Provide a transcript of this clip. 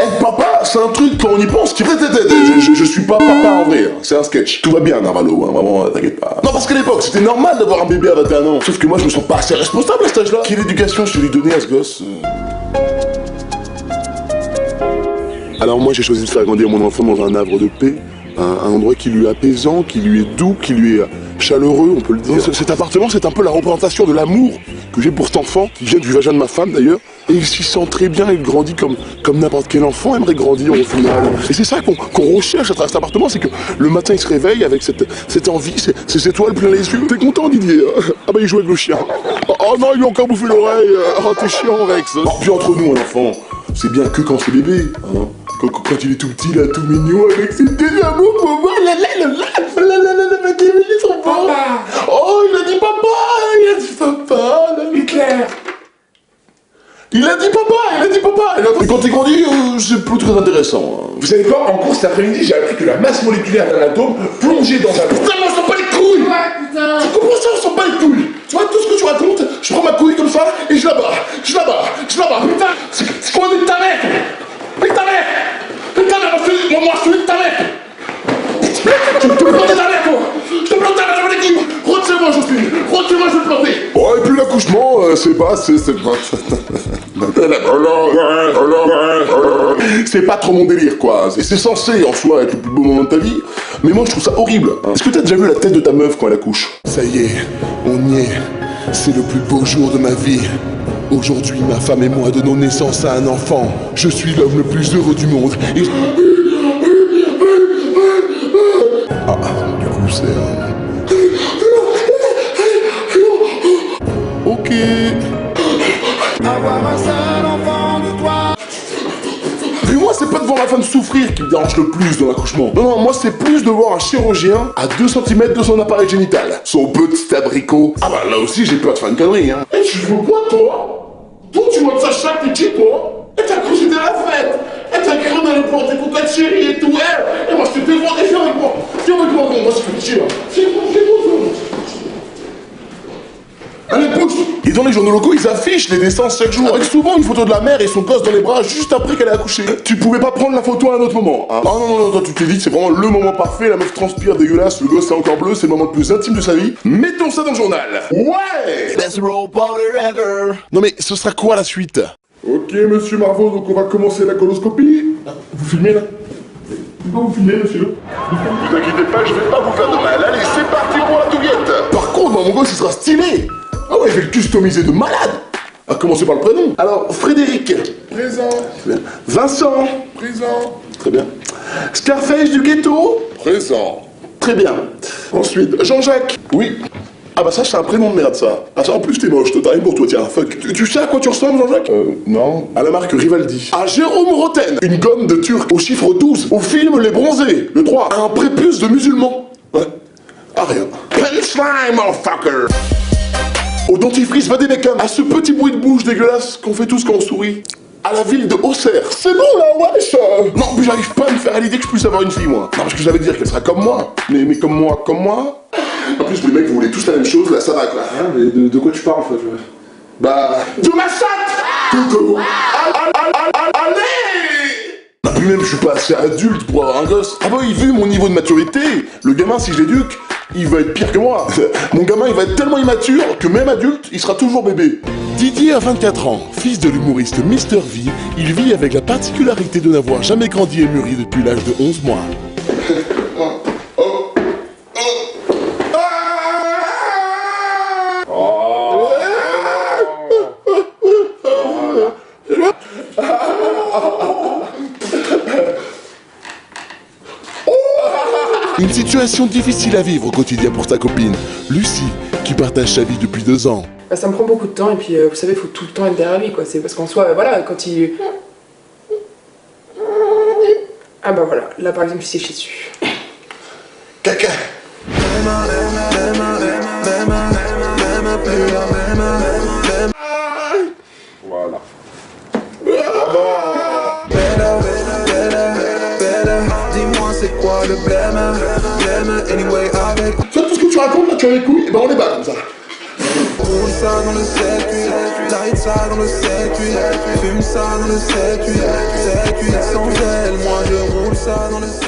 Être papa, c'est un truc quand on y pense qui je suis pas papa en vrai, hein. C'est un sketch. Tout va bien, Narvalo, hein, vraiment, t'inquiète pas. Non, parce qu'à l'époque, c'était normal d'avoir un bébé à 21 ans. Sauf que moi, je me sens pas assez responsable à cet âge-là. Quelle éducation je te lui donner à ce gosse Alors moi, j'ai choisi de faire grandir mon enfant dans un havre de paix. Un endroit qui lui est apaisant, qui lui est doux, qui lui est chaleureux, on peut le dire. Cet appartement, c'est un peu la représentation de l'amour que j'ai pour cet enfant, qui vient du vagin de ma femme d'ailleurs. Et il s'y sent très bien, il grandit comme n'importe quel enfant aimerait grandir au final. Et c'est ça qu'on recherche à travers cet appartement, c'est que le matin il se réveille avec cette envie, ces étoiles plein les yeux. T'es content Didier? Ah bah il joue avec le chien. Oh non, il lui a encore bouffé l'oreille. Oh t'es chiant Rex. Oh, puis entre nous un enfant, c'est bien que quand c'est bébé, hein. Quand il est tout petit là, tout mignon, avec ses petits amours pour moi, ils sont beaux. Oh, il a dit papa, Hitler. Il a dit papa. Et quand il grandit, c'est plus très intéressant. Hein. Vous savez quoi, en cours cet après-midi, j'ai appris que la masse moléculaire d'un atome plongeait dans un... Putain, mais on s'en bat les couilles. Ouais, putain. Tu comprends ça, on s'en bat les couilles. Tu vois, tout ce que tu racontes, je prends ma couille comme ça, et je la bats. Putain, c'est quoi de ta mère? Putain, moi, je suis ta mère. Tu me plantes ta mère, toi. Je te plante ta mère, j'avais les couilles. Retire-moi, Jocelyne. Retire-moi, je vais te planter. Oh, et puis l'accouchement, c'est pas trop mon délire, quoi. C'est censé, en soi, être le plus beau moment de ta vie. Mais moi, je trouve ça horrible. Est-ce que t'as déjà vu la tête de ta meuf quand elle accouche? Ça y est, on y est. C'est le plus beau jour de ma vie. Aujourd'hui, ma femme et moi donnons naissance à un enfant. Je suis l'homme le plus heureux du monde. Et... Ah, du coup, c'est... Ok. Avoir un seul enfant de toi. Puis moi, c'est pas de voir ma femme souffrir qui me dérange le plus dans l'accouchement. Non, moi, c'est plus de voir un chirurgien à 2 cm de son appareil génital. Son petit abricot. Ah bah là aussi, j'ai peur de faire une connerie, hein. Et tu veux quoi, toi? Toi, tu vois de ça chaque petit, toi? Et t'as cru que c'était la fête. Et t'as cru d'aller pour tes cocottes chéries et tout. Et moi, je te défends et viens avec moi. Moi, je fais petit, là. Viens, allez, pousse! Et dans les journaux locaux, ils affichent les naissances chaque jour, avec souvent une photo de la mère et son gosse dans les bras juste après qu'elle ait accouché. Tu pouvais pas prendre la photo à un autre moment, hein? Ah non, toi tu t'es dit que c'est vraiment le moment parfait, la meuf transpire dégueulasse, le gosse est encore bleu, c'est le moment le plus intime de sa vie. Mettons ça dans le journal! Ouais! Best role player ever. Non mais, ce sera quoi la suite? Ok, monsieur Marveau, donc on va commencer la coloscopie. Vous filmez là? Pourquoi vous filmez, monsieur? Vous inquiétez pas, je vais pas vous faire de mal. Allez, c'est parti pour la douillette! Par contre, mon gosse, il sera stylé! Ah ouais, je vais le customiser de malade! À commencer par le prénom. Alors, Frédéric. Présent. Très bien. Vincent. Présent. Très bien. Scarface du ghetto. Présent. Très bien. Ensuite, Jean-Jacques. Oui. Ah bah ça, c'est un prénom de merde, ça. Ah ça, en plus, t'es moche, t'as rien pour toi, tiens, fuck. Tu sais à quoi tu ressembles, Jean-Jacques? Non. À la marque Rivaldi. À Jérôme Roten. Une gomme de turc au chiffre 12. Au film Les Bronzés. Le 3. À un prépuce de musulman. Ouais. Ah rien. Punchline, motherfucker. Au dentifrice Vademecum, à ce petit bruit de bouche dégueulasse qu'on fait tous quand on sourit. À la ville de Auxerre. C'est bon là, wesh. Non, puis j'arrive pas à me faire à l'idée que je puisse avoir une fille, moi. Non, parce que j'allais dire qu'elle sera comme moi. Mais comme moi. En plus, les mecs, vous voulez tous la même chose, là, ça va, quoi. Ah, mais de quoi tu parles, en fait? Bah... De ma chatte. Toutou. Allez. Non, puis même, je suis pas assez adulte pour avoir un gosse. Ah bah oui, vu mon niveau de maturité, le gamin, si je l'éduque, il va être pire que moi. Mon gamin, il va être tellement immature que même adulte, il sera toujours bébé. Didier a 24 ans, fils de l'humoriste Mr V, il vit avec la particularité de n'avoir jamais grandi et mûri depuis l'âge de 11 mois. Une situation difficile à vivre au quotidien pour ta copine, Lucie, qui partage sa vie depuis 2 ans. Bah, ça me prend beaucoup de temps et puis vous savez, il faut tout le temps être derrière lui, quoi. C'est parce qu'en soi, voilà, quand il... Ah bah voilà, là par exemple, il s'est chié dessus. Caca. Voilà. Dis-moi c'est quoi le blême anyway avec. Tu vois tout ce que tu racontes là, tu as les couilles, et ben on les bat comme ça. Roule ça dans le 7-8, light ça dans le 7-8, fume ça dans le 7-8, 7-8, ça dans le